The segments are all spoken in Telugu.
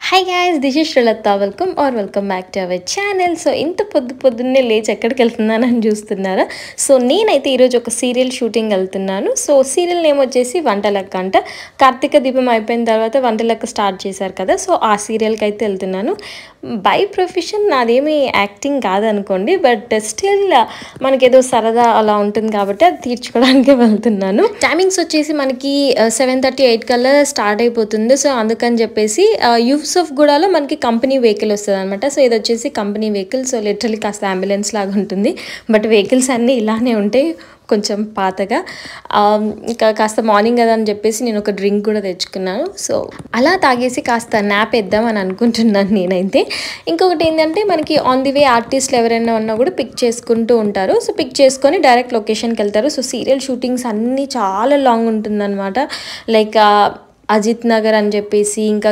Hi guys, this is Srilatha. Welcome back to our channel. So ఇంత పొద్దున్నే లేచి ఎక్కడికి వెళ్తున్నానని చూస్తున్నారా? సో నేనైతే ఈరోజు ఒక సీరియల్ షూటింగ్ వెళ్తున్నాను. సో సీరియల్ నేమ్ వచ్చేసి వంటలక్క అంట. కార్తీక దీపం అయిపోయిన తర్వాత వంటలక్క స్టార్ట్ చేశారు కదా, సో ఆ సీరియల్కి అయితే వెళ్తున్నాను. బై ప్రొఫెషన్ నాదేమీ యాక్టింగ్ కాదనుకోండి, బట్ స్టిల్ మనకేదో సరదా అలా ఉంటుంది కాబట్టి అది తీర్చుకోవడానికే వెళ్తున్నాను. టైమింగ్స్ వచ్చేసి మనకి 7:30, 8 కల్లా స్టార్ట్ అయిపోతుంది. సో అందుకని చెప్పేసి యూసుఫ్ గూడాలో మనకి కంపెనీ వెహికల్ వస్తుంది అనమాట. సో ఇది వచ్చేసి కంపెనీ వెహికల్. సో లిటరలీ కాస్త అంబులెన్స్ లాగా ఉంటుంది, బట్ వెహికల్స్ అన్నీ ఇలానే ఉంటాయి, కొంచెం పాతగా. ఇంకా కాస్త మార్నింగ్ కదా అని చెప్పేసి నేను ఒక డ్రింక్ కూడా తెచ్చుకున్నాను. సో అలా తాగేసి కాస్త నాప్ వేద్దామని అనుకుంటున్నాను నేనైతే. ఇంకొకటి ఏంటంటే మనకి ఆన్ ది వే ఆర్టిస్టులు ఎవరైనా ఉన్నా కూడా పిక్ చేసుకుంటూ ఉంటారు. సో పిక్ చేసుకొని డైరెక్ట్ లొకేషన్కి వెళ్తారు. సో సీరియల్ షూటింగ్స్ అన్నీ చాలా లాంగ్ ఉంటుందన్నమాట. లైక్ అజిత్ నగర్ అని చెప్పేసి, ఇంకా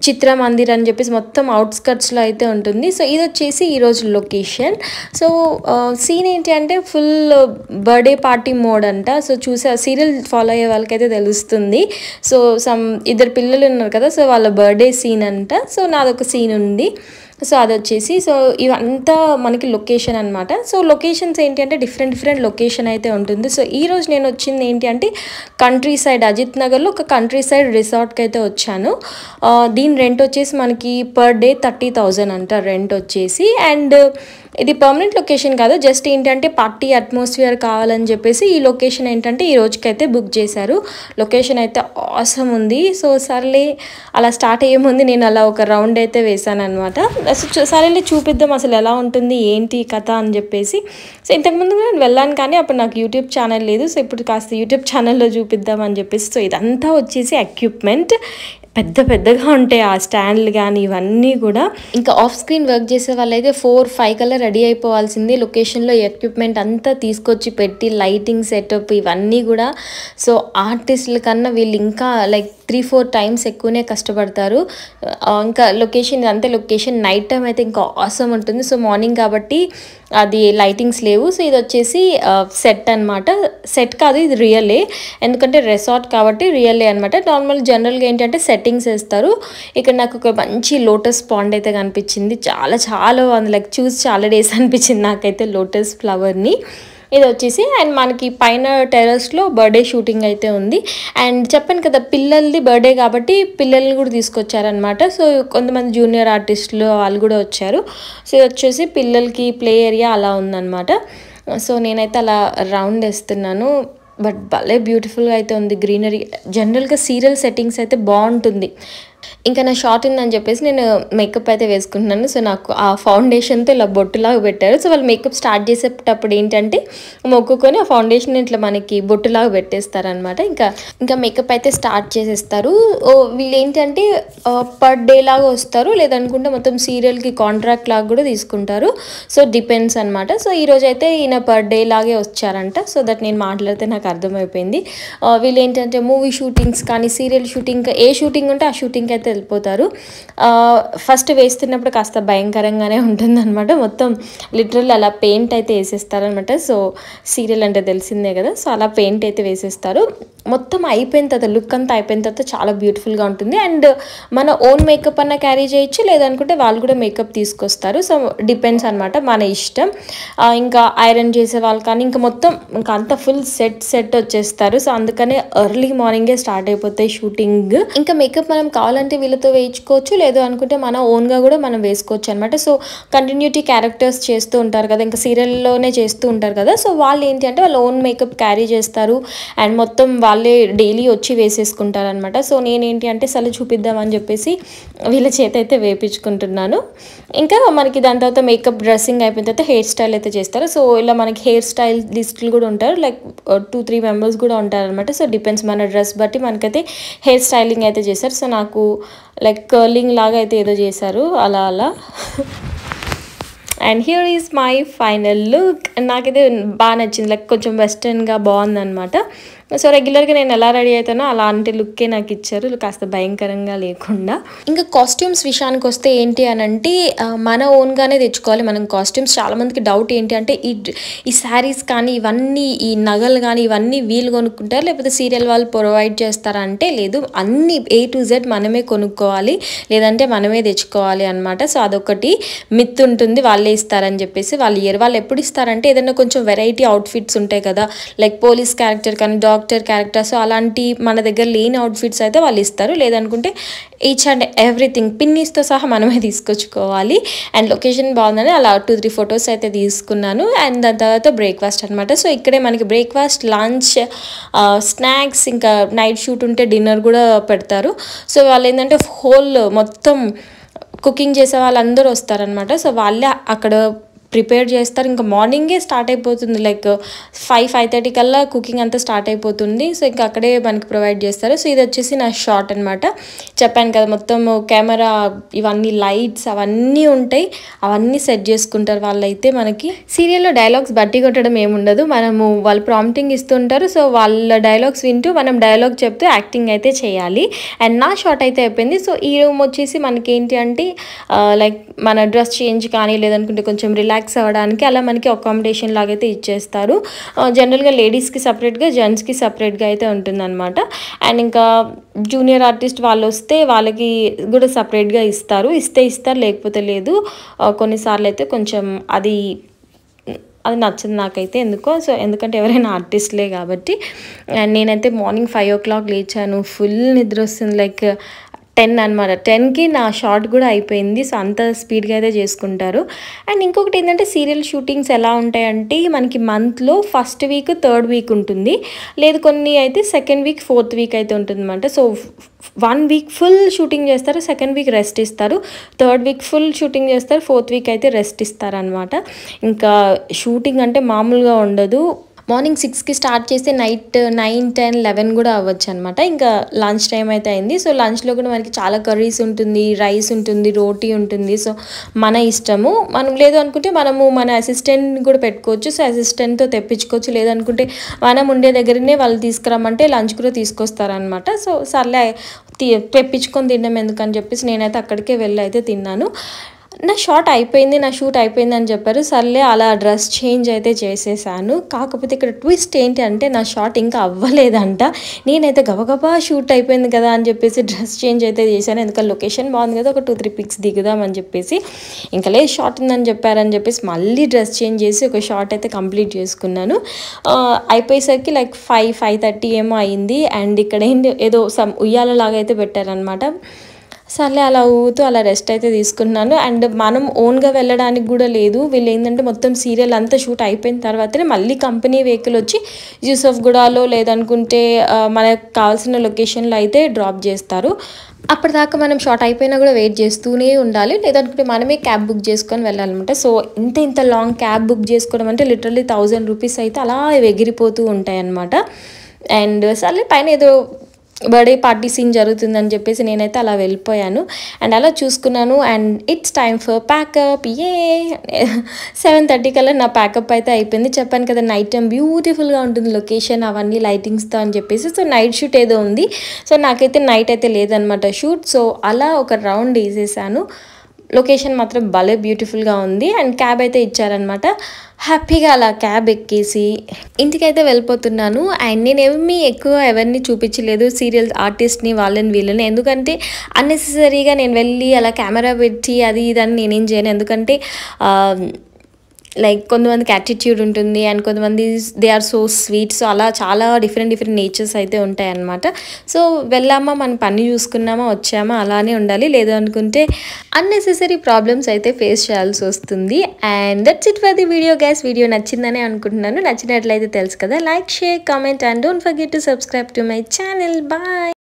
చిత్ర మందిర్ అని చెప్పేసి మొత్తం అవుట్స్కట్స్లో అయితే ఉంటుంది. సో ఇది వచ్చేసి ఈరోజు లొకేషన్. సో సీన్ ఏంటి అంటే ఫుల్ బర్త్డే పార్టీ మోడ్ అంట. సో చూసే సీరియల్ ఫాలో అయ్యే వాళ్ళకైతే తెలుస్తుంది. సో ఇద్దరు పిల్లలు ఉన్నారు కదా, సో వాళ్ళ బర్త్డే సీన్ అంట. సో నాదొక సీన్ ఉంది. సో అది వచ్చేసి సో ఇవంతా మనకి లొకేషన్ అనమాట. సో లొకేషన్స్ ఏంటి అంటే డిఫరెంట్ లొకేషన్ అయితే ఉంటుంది. సో ఈరోజు నేను వచ్చింది ఏంటి అంటే కంట్రీ సైడ్, అజిత్ నగర్లో ఒక కంట్రీ సైడ్ రిసార్ట్కి అయితే వచ్చాను. దీని రెంట్ వచ్చేసి మనకి పర్ డే 30,000 అంట రెంట్ వచ్చేసి. అండ్ ఇది పర్మనెంట్ లొకేషన్ కాదు, జస్ట్ ఏంటంటే పార్టీ అట్మాస్ఫియర్ కావాలని చెప్పేసి ఈ లొకేషన్ ఏంటంటే ఈ రోజుకైతే బుక్ చేశారు. లొకేషన్ అయితే ఆసమ్ ఉంది. సో సర్లే అలా స్టార్ట్ అయ్యే ముందు నేను అలా ఒక రౌండ్ అయితే వేసాను అనమాట. సరేలే చూపిద్దాం అసలు ఎలా ఉంటుంది ఏంటి కథ అని చెప్పేసి. సో ఇంతకుముందు నేను వెళ్ళాను, కానీ అప్పుడు నాకు యూట్యూబ్ ఛానల్ లేదు. సో ఇప్పుడు కాస్త యూట్యూబ్ ఛానల్లో చూపిద్దాం అని చెప్పేసి. సో ఇదంతా వచ్చేసి ఎక్విప్మెంట్ పెద్దగా ఉంటాయి, ఆ స్టాండ్లు కానీ ఇవన్నీ కూడా. ఇంకా ఆఫ్ స్క్రీన్ వర్క్ చేసే వాళ్ళైతే 4-5 కల్లా రెడీ అయిపోవాల్సింది. లొకేషన్లో ఎక్విప్మెంట్ అంతా తీసుకొచ్చి పెట్టి లైటింగ్ సెటప్ ఇవన్నీ కూడా. సో ఆర్టిస్టుల కన్నా వీళ్ళు ఇంకా లైక్ 3-4 టైమ్స్ ఎక్కువనే కష్టపడతారు. ఇంకా లొకేషన్ ఇదంతా లొకేషన్ నైట్ టైం అయితే ఇంకా ఆసమ్ ఉంటుంది. సో మార్నింగ్ కాబట్టి అది లైటింగ్స్ లేవు. సో ఇది వచ్చేసి సెట్ అనమాట. సెట్ కాదు, ఇది రియలే, ఎందుకంటే రెసార్ట్ కాబట్టి రియలే అనమాట. నార్మల్ జనరల్గా ఏంటంటే సెట్టింగ్స్ వేస్తారు. ఇక్కడ నాకు ఒక మంచి లోటస్ పాండ్ అయితే కనిపించింది. చాలా బాగుంది, లైక్ చూసి చాలా డేస్ అనిపించింది నాకైతే లోటస్ ఫ్లవర్ని. ఇది వచ్చేసి అండ్ మనకి పైన టెర్రస్లో బర్త్డే షూటింగ్ అయితే ఉంది. అండ్ చెప్పాను కదా పిల్లలది బర్త్డే కాబట్టి పిల్లల్ని కూడా తీసుకొచ్చారనమాట. సో కొంతమంది జూనియర్ ఆర్టిస్టులు వాళ్ళు కూడా వచ్చారు. సో ఇది వచ్చేసి పిల్లలకి ప్లే ఏరియా అలా ఉందన్నమాట. సో నేనైతే అలా రౌండ్ వేస్తున్నాను, బట్ భలే బ్యూటిఫుల్గా అయితే ఉంది గ్రీనరీ. జనరల్గా సీరియల్ సెట్టింగ్స్ అయితే బాగుంటుంది. ఇంకా నా షార్ట్ ఉందని చెప్పేసి నేను మేకప్ అయితే వేసుకుంటున్నాను. సో నాకు ఆ ఫౌండేషన్తో ఇలా బొట్టులాగా పెట్టారు. సో వాళ్ళు మేకప్ స్టార్ట్ చేసేటప్పుడు ఏంటంటే మొక్కుకొని ఆ ఫౌండేషన్ ఇట్లా మనకి బొట్టులాగా పెట్టేస్తారనమాట. ఇంకా మేకప్ అయితే స్టార్ట్ చేసేస్తారు. వీళ్ళు ఏంటంటే పర్ డే లాగా వస్తారు, లేదనుకుంటే మొత్తం సీరియల్కి కాంట్రాక్ట్ లాగా కూడా తీసుకుంటారు. సో డిపెండ్స్ అనమాట. సో ఈరోజు అయితే ఈయన పర్ డే లాగే వచ్చారంట. సో దట్ నేను మాట్లాడితే నాకు అర్థమైపోయింది. వీళ్ళు ఏంటంటే మూవీ షూటింగ్స్ కానీ సీరియల్ షూటింగ్ ఏ షూటింగ్ ఉంటే ఆ షూటింగ్ అయితే వెళ్ళిపోతారు. ఫస్ట్ వేస్తున్నప్పుడు కాస్త భయంకరంగానే ఉంటుందన్నమాట. మొత్తం లిటరల్ అలా పెయింట్ అయితే వేసేస్తారనమాట. సో సీరియల్ అంటే తెలిసిందే కదా, సో అలా పెయింట్ అయితే వేసేస్తారు. మొత్తం అయిపోయిన తర్వాత లుక్ అంతా అయిపోయిన తర్వాత చాలా బ్యూటిఫుల్గా ఉంటుంది. అండ్ మన ఓన్ మేకప్ అన్న క్యారీ చేయొచ్చు, లేదనుకుంటే వాళ్ళు కూడా మేకప్ తీసుకొస్తారు. సో డిపెండ్స్ అనమాట, మన ఇష్టం. ఇంకా ఐరన్ చేసే వాళ్ళు కానీ ఇంకా మొత్తం ఇంకా అంతా ఫుల్ సెట్ వచ్చేస్తారు. సో అందుకనే ఎర్లీ మార్నింగే స్టార్ట్ అయిపోతాయి షూటింగ్. ఇంకా మేకప్ మనం కావాలంటే వీళ్ళతో వేయించుకోవచ్చు, లేదు అనుకుంటే మన ఓన్గా కూడా మనం వేసుకోవచ్చు అనమాట. సో కంటిన్యూటీ క్యారెక్టర్స్ చేస్తూ ఉంటారు కదా, ఇంకా సీరియల్లోనే చేస్తూ ఉంటారు కదా. సో వాళ్ళు ఏంటి అంటే వాళ్ళ ఓన్ మేకప్ క్యారీ చేస్తారు అండ్ మొత్తం వాళ్ళే డైలీ వచ్చి వేసేసుకుంటారు అనమాట. సో నేనేంటి అంటే అసలు చూపిద్దామని చెప్పేసి వీళ్ళ చేత అయితే వేయించుకుంటున్నాను. ఇంకా మనకి దాని తర్వాత మేకప్ డ్రెస్సింగ్ అయిపోయిన తర్వాత హెయిర్ స్టైల్ అయితే చేస్తారు. సో ఇలా మనకి హెయిర్ స్టైల్ లిస్టులు కూడా ఉంటారు, లైక్ 2-3 మెంబర్స్ కూడా ఉంటారనమాట. సో డిపెండ్స్ మన డ్రెస్ బట్టి మనకైతే హెయిర్ స్టైలింగ్ అయితే చేస్తారు. సో నాకు లైక్ కర్లింగ్ లాగా అయితే ఏదో చేశారు అలా. And here is my final look. నాకైతే బాగా నచ్చింది, లైక్ కొంచెం వెస్టర్న్గా బాగుందనమాట. సో రెగ్యులర్గా నేను ఎలా రెడీ అవుతానో అలాంటి లుక్కే నాకు ఇచ్చారు, కాస్త భయంకరంగా లేకుండా. ఇంకా కాస్ట్యూమ్స్ విషయానికి వస్తే ఏంటి అని అంటే మన ఓన్గానే తెచ్చుకోవాలి మనం కాస్ట్యూమ్స్. చాలామందికి డౌట్ ఏంటి అంటే ఈ శారీస్ కానీ ఇవన్నీ ఈ నగలు కానీ ఇవన్నీ వీళ్ళు కొనుక్కుంటారు లేకపోతే సీరియల్ వాళ్ళు ప్రొవైడ్ చేస్తారా అంటే లేదు, అన్నీ A to Z మనమే కొనుక్కోవాలి లేదంటే మనమే తెచ్చుకోవాలి అనమాట. సో అదొకటి మిత్ ఉంటుంది వాళ్ళే ఇస్తారని చెప్పేసి. వాళ్ళు ఎప్పుడు ఇస్తారంటే ఏదైనా కొంచెం వెరైటీ అవుట్ఫిట్స్ ఉంటాయి కదా, లైక్ పోలీస్ క్యారెక్టర్ కానీ డాక్టర్ క్యారెక్టర్, సో అలాంటి మన దగ్గర లేని అవుట్ఫిట్స్ అయితే వాళ్ళు ఇస్తారు. లేదనుకుంటే ఈచ్ అండ్ ఎవ్రీథింగ్ పిన్నీస్తో సహా మనమే తీసుకొచ్చుకోవాలి. అండ్ లొకేషన్ బాగుందని అలా 2-3 ఫొటోస్ అయితే తీసుకున్నాను. అండ్ దాని తర్వాత బ్రేక్ఫాస్ట్ అనమాట. సో ఇక్కడే మనకి బ్రేక్ఫాస్ట్, లంచ్, స్నాక్స్, ఇంకా నైట్ షూట్ ఉంటే డిన్నర్ కూడా పెడతారు. సో వాళ్ళు ఏంటంటే హోల్ మొత్తం కుకింగ్ చేసే వాళ్ళందరూ వస్తారనమాట. సో వాళ్ళే అక్కడ ప్రిపేర్ చేస్తారు. ఇంకా మార్నింగే స్టార్ట్ అయిపోతుంది, లైక్ 5-5:30 కల్లా కుకింగ్ అంతా స్టార్ట్ అయిపోతుంది. సో ఇంకా అక్కడే మనకి ప్రొవైడ్ చేస్తారు. సో ఇది వచ్చేసి నా షాట్ అనమాట. చెప్పాను కదా మొత్తం కెమెరా ఇవన్నీ లైట్స్ అవన్నీ ఉంటాయి, అవన్నీ సెట్ చేసుకుంటారు వాళ్ళైతే. మనకి సీరియల్లో డైలాగ్స్ బట్టి కొట్టడం ఏముండదు, మనము వాళ్ళు ప్రాంప్టింగ్ ఇస్తుంటారు. సో వాళ్ళ డైలాగ్స్ వింటూ మనం డైలాగ్ చెప్తూ యాక్టింగ్ అయితే చేయాలి. అండ్ నా షాట్ అయితే అయిపోయింది. సో ఈ రూమ్ వచ్చేసి మనకి ఏంటి అంటే లైక్ మన డ్రెస్ చేంజ్ కానీ లేదనుకుంటే కొంచెం రిలాక్స్ అవ్వడానికి అలా మనకి అకామిడేషన్ లాగైతే ఇచ్చేస్తారు. జనరల్గా లేడీస్కి సపరేట్గా జెంట్స్కి సపరేట్గా అయితే ఉంటుందన్నమాట. అండ్ ఇంకా జూనియర్ ఆర్టిస్ట్ వాళ్ళు వస్తే వాళ్ళకి కూడా సపరేట్గా ఇస్తారు, లేకపోతే లేదు. కొన్నిసార్లు అయితే కొంచెం అది నచ్చదు నాకైతే ఎందుకో. సో ఎందుకంటే ఎవరైనా ఆర్టిస్ట్లే కాబట్టి. అండ్ నేనైతే మార్నింగ్ 5 o'clock లేచాను, ఫుల్ నిద్ర వస్తుంది, లైక్ 10 అనమాట. 10కి నా షార్ట్ కూడా అయిపోయింది. సో అంత స్పీడ్గా అయితే చేసుకుంటారు. అండ్ ఇంకొకటి ఏంటంటే సీరియల్ షూటింగ్స్ ఎలా ఉంటాయంటే మనకి మంత్లో ఫస్ట్ వీక్, థర్డ్ వీక్ ఉంటుంది, లేదు కొన్ని అయితే సెకండ్ వీక్, ఫోర్త్ వీక్ అయితే ఉంటుంది అనమాట. సో 1 week ఫుల్ షూటింగ్ చేస్తారు, సెకండ్ వీక్ రెస్ట్ ఇస్తారు, థర్డ్ వీక్ ఫుల్ షూటింగ్ చేస్తారు, ఫోర్త్ వీక్ అయితే రెస్ట్ ఇస్తారనమాట. ఇంకా షూటింగ్ అంటే మామూలుగా ఉండదు. మార్నింగ్ 6కి స్టార్ట్ చేస్తే నైట్ 9, 10, 11 కూడా అవ్వచ్చు అనమాట. ఇంకా లంచ్ టైం అయితే అయింది. సో లంచ్లో కూడా మనకి చాలా కర్రీస్ ఉంటుంది, రైస్ ఉంటుంది, రోటీ ఉంటుంది. సో మన ఇష్టము, మనం లేదు అనుకుంటే మనము మన అసిస్టెంట్ కూడా పెట్టుకోవచ్చు. సో అసిస్టెంట్తో తెప్పించుకోవచ్చు, లేదనుకుంటే మనం ఉండే దగ్గరనే వాళ్ళు తీసుకురమ్మంటే లంచ్ కూడా తీసుకొస్తారనమాట. సో సర్లే తెప్పించుకొని తినడం ఎందుకని చెప్పేసి నేనైతే అక్కడికే వెళ్ళి అయితే తిన్నాను. నా షూట్ అయిపోయింది అని చెప్పారు. సర్లే అలా డ్రెస్ చేంజ్ అయితే చేసేసాను. కాకపోతే ఇక్కడ ట్విస్ట్ ఏంటి అంటే నా షాట్ ఇంకా అవ్వలేదంట. నేనైతే గబగబా షూట్ అయిపోయింది కదా అని చెప్పేసి డ్రెస్ చేంజ్ అయితే చేశాను. ఎందుకంటే లొకేషన్ బాగుంది కదా, ఒక 2-3 pics దిగుదామని చెప్పేసి. ఇంకా లేదు షాట్ ఉందని చెప్పారని చెప్పేసి మళ్ళీ డ్రెస్ చేంజ్ చేసి ఒక షాట్ అయితే కంప్లీట్ చేసుకున్నాను. అయిపోయేసరికి లైక్ 5-5:30 ఏమో అయింది. అండ్ ఇక్కడ ఏదో ఉయ్యాలలాగా అయితే పెట్టారనమాట. సర్లే అలా ఊగుతూ అలా రెస్ట్ అయితే తీసుకున్నాను. అండ్ మనం ఓన్గా వెళ్ళడానికి కూడా లేదు, వీళ్ళు ఏంటంటే మొత్తం సీరియల్ అంతా షూట్ అయిపోయిన తర్వాతనే మళ్ళీ కంపెనీ వెహికల్ వచ్చి యూసఫ్గూడలో లేదనుకుంటే మనకు కావాల్సిన లొకేషన్లో అయితే డ్రాప్ చేస్తారు. అప్పటిదాకా మనం షార్ట్ అయిపోయినా కూడా వెయిట్ చేస్తూనే ఉండాలి, లేదనుకుంటే మనమే క్యాబ్ బుక్ చేసుకొని వెళ్ళాలన్నమాట. సో ఇంత లాంగ్ క్యాబ్ బుక్ చేసుకోవడం అంటే లిటరల్లీ 1000 rupees అయితే అలా ఎగిరిపోతూ ఉంటాయి అన్నమాట. అండ్ సర్లే పైన ఏదో బర్త్డే పార్టీ సీన్ జరుగుతుందని చెప్పేసి నేనైతే అలా వెళ్ళిపోయాను. అండ్ అలా చూసుకున్నాను. And it's time for pack up. 7:30 కల్లా నా ప్యాకప్ అయితే అయిపోయింది. చెప్పాను కదా నైట్ టైం బ్యూటిఫుల్గా ఉంటుంది లొకేషన్ అవన్నీ లైటింగ్స్తో అని చెప్పేసి. సో నైట్ షూట్ ఏదో ఉంది, సో నాకైతే నైట్ అయితే లేదనమాట షూట్. సో అలా ఒక రౌండ్ వేసేసాను. లొకేషన్ మాత్రం భలే బ్యూటిఫుల్గా ఉంది. అండ్ క్యాబ్ అయితే ఇచ్చారనమాట. హ్యాపీగా అలా క్యాబ్ ఎక్కేసి ఇంటికైతే వెళ్ళిపోతున్నాను. అండ్ నేనేమి ఎక్కువ ఎవరిని చూపించలేదు, సీరియల్ ఆర్టిస్ట్ని వీళ్ళని, ఎందుకంటే అన్నెసెసరీగా నేను వెళ్ళి అలా కెమెరా పెట్టి అది ఇదని నేనేం చేయను. ఎందుకంటే లైక్ కొంతమందికి యాటిట్యూడ్ ఉంటుంది అండ్ కొంతమంది they are so sweet. So అలా చాలా డిఫరెంట్ నేచర్స్ అయితే ఉంటాయి అన్నమాట. సో వెళ్ళామా మన పని చూసుకున్నామా వచ్చామా అలానే ఉండాలి, లేదనుకుంటే అన్నెసెసరీ ప్రాబ్లమ్స్ అయితే ఫేస్ చేయాల్సి వస్తుంది. And that's it for the video guys. Video నచ్చిందనే అనుకుంటున్నాను. నచ్చినట్లయితే తెలుసు కదా, like, share, comment and don't forget to subscribe to my channel. Bye.